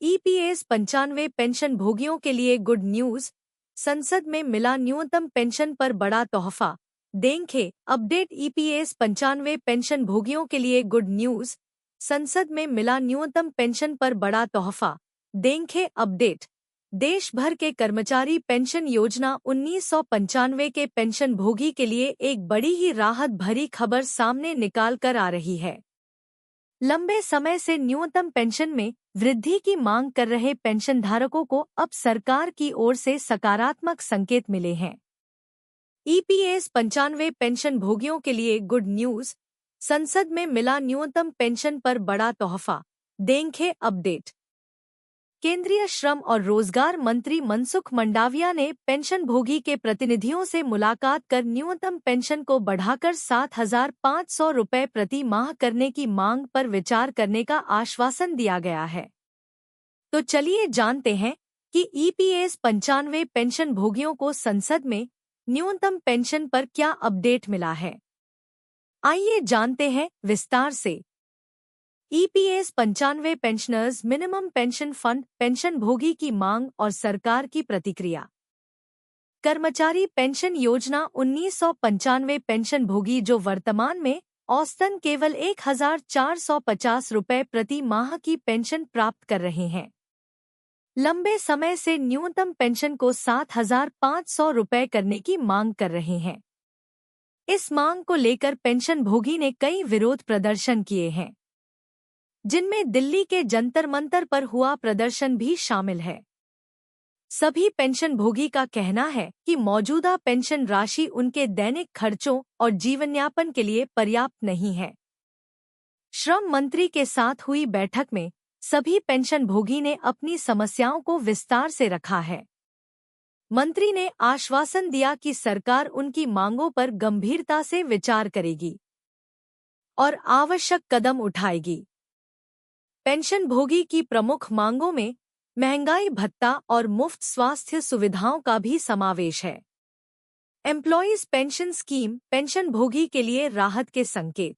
EPS 95 pension भोगियों के लिए गुड न्यूज। संसद में मिला न्यूनतम पेंशन पर बड़ा तोहफा। देखें अपडेट। ईपीएस 95 पेंशन भोगियों के लिए गुड न्यूज। संसद में मिला न्यूनतम पेंशन पर बड़ा तोहफा। देखें अपडेट। देश भर के कर्मचारी पेंशन योजना 1995 के पेंशन भोगी के लिए एक बड़ी ही राहत भरी खबर सामने निकाल कर आ रही है। लंबे समय से न्यूनतम पेंशन में वृद्धि की मांग कर रहे पेंशनधारकों को अब सरकार की ओर से सकारात्मक संकेत मिले हैं। ईपीएस 95 पेंशन भोगियों के लिए गुड न्यूज। संसद में मिला न्यूनतम पेंशन पर बड़ा तोहफा। देखें अपडेट। केंद्रीय श्रम और रोजगार मंत्री मनसुख मंडाविया ने पेंशनभोगी के प्रतिनिधियों से मुलाकात कर न्यूनतम पेंशन को बढ़ाकर 7,500 रुपये प्रति माह करने की मांग पर विचार करने का आश्वासन दिया गया है। तो चलिए जानते हैं कि ईपीएस 95 पेंशनभोगियों को संसद में न्यूनतम पेंशन पर क्या अपडेट मिला है। आइए जानते हैं विस्तार से। EPS 95 pensioners minimum pension fund पेंशनभोगी की मांग और सरकार की प्रतिक्रिया। कर्मचारी पेंशन योजना 1995 पेंशनभोगी जो वर्तमान में औसतन केवल 1,450 रुपये प्रति माह की पेंशन प्राप्त कर रहे हैं, लंबे समय से न्यूनतम पेंशन को 7,500 रुपये करने की मांग कर रहे हैं। इस मांग को लेकर पेंशनभोगी ने कई विरोध प्रदर्शन किए हैं, जिनमें दिल्ली के जंतर मंतर पर हुआ प्रदर्शन भी शामिल है। सभी पेंशनभोगी का कहना है कि मौजूदा पेंशन राशि उनके दैनिक खर्चों और जीवनयापन के लिए पर्याप्त नहीं है। श्रम मंत्री के साथ हुई बैठक में सभी पेंशनभोगी ने अपनी समस्याओं को विस्तार से रखा है। मंत्री ने आश्वासन दिया कि सरकार उनकी मांगों पर गंभीरता से विचार करेगी और आवश्यक कदम उठाएगी। पेंशनभोगी की प्रमुख मांगों में महंगाई भत्ता और मुफ्त स्वास्थ्य सुविधाओं का भी समावेश है। एम्प्लॉयज पेंशन स्कीम पेंशनभोगी के लिए राहत के संकेत।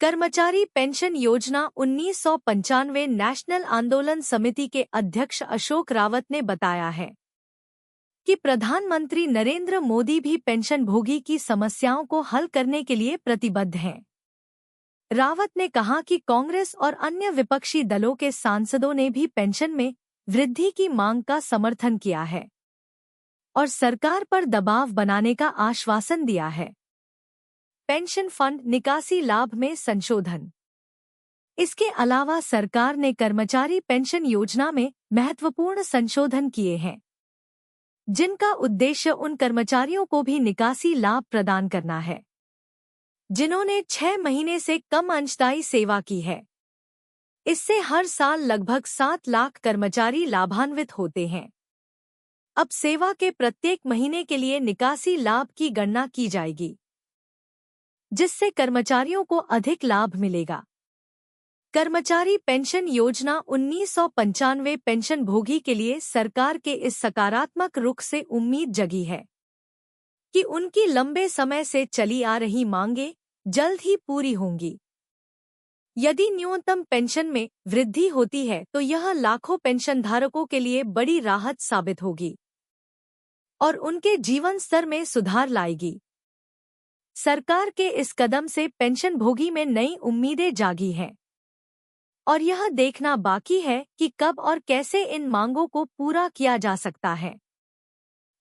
कर्मचारी पेंशन योजना 1995 नेशनल आंदोलन समिति के अध्यक्ष अशोक रावत ने बताया है कि प्रधानमंत्री नरेंद्र मोदी भी पेंशनभोगी की समस्याओं को हल करने के लिए प्रतिबद्ध हैं। रावत ने कहा कि कांग्रेस और अन्य विपक्षी दलों के सांसदों ने भी पेंशन में वृद्धि की मांग का समर्थन किया है और सरकार पर दबाव बनाने का आश्वासन दिया है। पेंशन फंड निकासी लाभ में संशोधन। इसके अलावा सरकार ने कर्मचारी पेंशन योजना में महत्वपूर्ण संशोधन किए हैं, जिनका उद्देश्य उन कर्मचारियों को भी निकासी लाभ प्रदान करना है जिन्होंने 6 महीने से कम अंशदायी सेवा की है। इससे हर साल लगभग 7 लाख कर्मचारी लाभान्वित होते हैं। अब सेवा के प्रत्येक महीने के लिए निकासी लाभ की गणना की जाएगी, जिससे कर्मचारियों को अधिक लाभ मिलेगा। कर्मचारी पेंशन योजना 1995 पेंशनभोगी के लिए सरकार के इस सकारात्मक रुख से उम्मीद जगी है कि उनकी लंबे समय से चली आ रही मांगें जल्द ही पूरी होंगी। यदि न्यूनतम पेंशन में वृद्धि होती है तो यह लाखों पेंशनधारकों के लिए बड़ी राहत साबित होगी और उनके जीवन स्तर में सुधार लाएगी। सरकार के इस कदम से पेंशनभोगी में नई उम्मीदें जागी हैं और यह देखना बाकी है कि कब और कैसे इन मांगों को पूरा किया जा सकता है।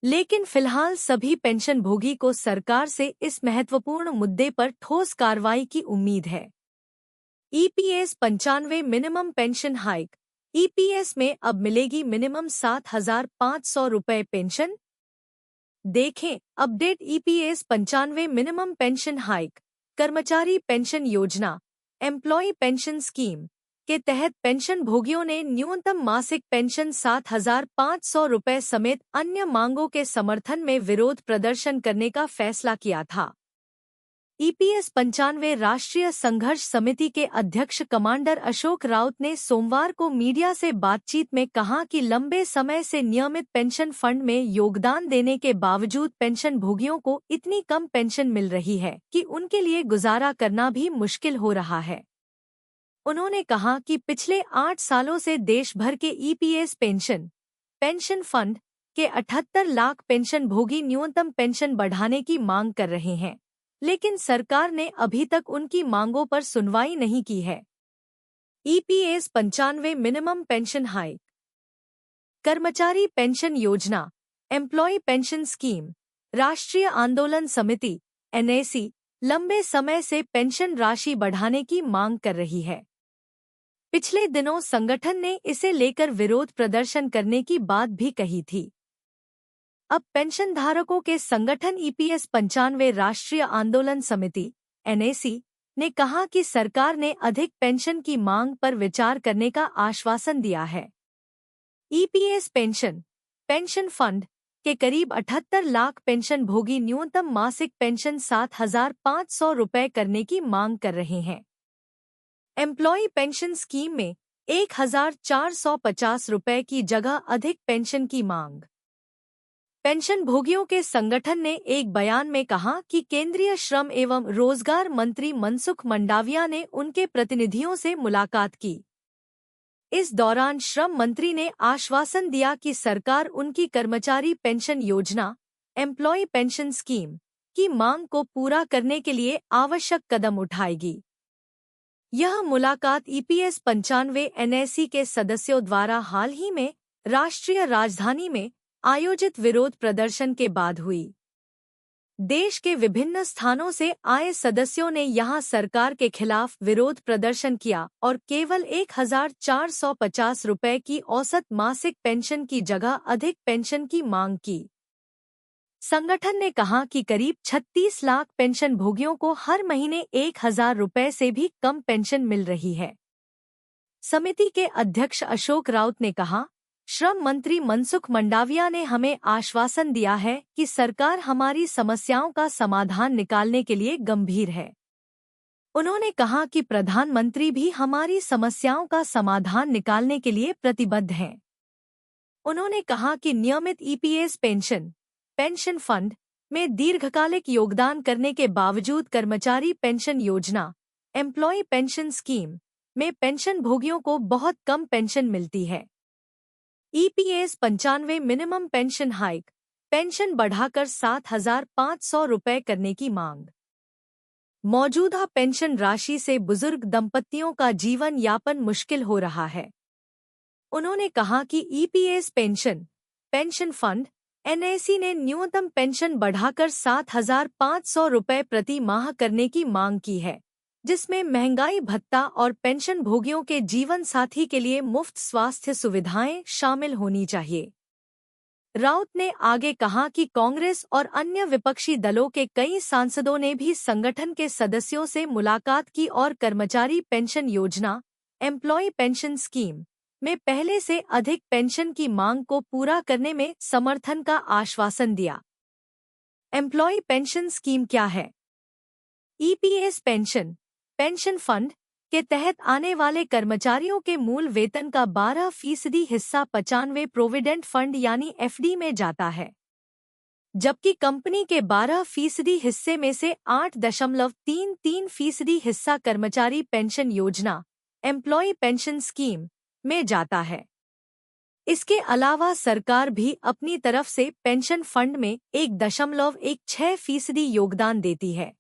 लेकिन फिलहाल सभी पेंशनभोगी को सरकार से इस महत्वपूर्ण मुद्दे पर ठोस कार्रवाई की उम्मीद है। EPS 95 minimum pension hike. EPS में अब मिलेगी मिनिमम 7,500 रुपये पेंशन। देखें update. EPS 95 minimum pension hike कर्मचारी पेंशन योजना एम्प्लॉय पेंशन स्कीम के तहत पेंशनभोगियों ने न्यूनतम मासिक पेंशन 7,500 रुपये समेत अन्य मांगों के समर्थन में विरोध प्रदर्शन करने का फैसला किया था। ईपीएस 95 राष्ट्रीय संघर्ष समिति के अध्यक्ष कमांडर अशोक राउत ने सोमवार को मीडिया से बातचीत में कहा कि लंबे समय से नियमित पेंशन फंड में योगदान देने के बावजूद पेंशनभोगियों को इतनी कम पेंशन मिल रही है कि उनके लिए गुजारा करना भी मुश्किल हो रहा है। उन्होंने कहा कि पिछले 8 सालों से देश भर के ईपीएस पेंशन फंड के 78 लाख पेंशन भोगी न्यूनतम पेंशन बढ़ाने की मांग कर रहे हैं, लेकिन सरकार ने अभी तक उनकी मांगों पर सुनवाई नहीं की है। EPS 95 minimum pension hike. कर्मचारी पेंशन योजना एम्प्लॉय पेंशन स्कीम राष्ट्रीय आंदोलन समिति एनएसी लंबे समय से पेंशन राशि बढ़ाने की मांग कर रही है। पिछले दिनों संगठन ने इसे लेकर विरोध प्रदर्शन करने की बात भी कही थी। अब पेंशनधारकों के संगठन ईपीएस 95 राष्ट्रीय आंदोलन समिति एनएसी ने कहा कि सरकार ने अधिक पेंशन की मांग पर विचार करने का आश्वासन दिया है। ईपीएस पेंशन फंड के करीब 78 लाख पेंशन भोगी न्यूनतम मासिक पेंशन 7,500 रुपये करने की मांग कर रहे हैं। एम्प्लॉय पेंशन स्कीम में 1,450 रुपये की जगह अधिक पेंशन की मांग। पेंशन भोगियों के संगठन ने एक बयान में कहा कि केंद्रीय श्रम एवं रोजगार मंत्री मनसुख मंडाविया ने उनके प्रतिनिधियों से मुलाकात की। इस दौरान श्रम मंत्री ने आश्वासन दिया कि सरकार उनकी कर्मचारी पेंशन योजना एम्प्लॉय पेंशन स्कीम की मांग को पूरा करने के लिए आवश्यक कदम उठाएगी। यह मुलाकात ईपीएस 95 एनएसी के सदस्यों द्वारा हाल ही में राष्ट्रीय राजधानी में आयोजित विरोध प्रदर्शन के बाद हुई। देश के विभिन्न स्थानों से आए सदस्यों ने यहां सरकार के खिलाफ विरोध प्रदर्शन किया और केवल 1,450 रुपये की औसत मासिक पेंशन की जगह अधिक पेंशन की मांग की। संगठन ने कहा कि करीब 36 लाख पेंशन भोगियों को हर महीने 1,000 रुपये से भी कम पेंशन मिल रही है। समिति के अध्यक्ष अशोक राउत ने कहा, श्रम मंत्री मनसुख मंडाविया ने हमें आश्वासन दिया है कि सरकार हमारी समस्याओं का समाधान निकालने के लिए गंभीर है। उन्होंने कहा कि प्रधानमंत्री भी हमारी समस्याओं का समाधान निकालने के लिए प्रतिबद्ध हैं। उन्होंने कहा कि नियमित ईपीएस पेंशन फंड में दीर्घकालिक योगदान करने के बावजूद कर्मचारी पेंशन योजना एम्प्लॉय पेंशन स्कीम में पेंशन भोगियों को बहुत कम पेंशन मिलती है। EPS 95 minimum pension hike, pension बढ़ाकर 7,500 रुपये करने की मांग। मौजूदा पेंशन राशि से बुजुर्ग दंपतियों का जीवन यापन मुश्किल हो रहा है। उन्होंने कहा कि ईपीएस पेंशन फंड एनएसी ने न्यूनतम पेंशन बढ़ाकर 7,500 रुपये प्रति माह करने की मांग की है, जिसमें महंगाई भत्ता और पेंशन भोगियों के जीवन साथी के लिए मुफ्त स्वास्थ्य सुविधाएं शामिल होनी चाहिए। राउत ने आगे कहा कि कांग्रेस और अन्य विपक्षी दलों के कई सांसदों ने भी संगठन के सदस्यों से मुलाकात की और कर्मचारी पेंशन योजना एम्प्लॉय पेंशन स्कीम में पहले से अधिक पेंशन की मांग को पूरा करने में समर्थन का आश्वासन दिया। एम्प्लॉय पेंशन स्कीम क्या है? ईपीएस पेंशन फंड के तहत आने वाले कर्मचारियों के मूल वेतन का 12% हिस्सा 95 प्रोविडेंट फंड यानी एफडी में जाता है, जबकि कंपनी के 12% हिस्से में से 8.33% हिस्सा कर्मचारी पेंशन योजना एम्प्लॉय पेंशन स्कीम में जाता है। इसके अलावा सरकार भी अपनी तरफ से पेंशन फंड में 1.16% योगदान देती है।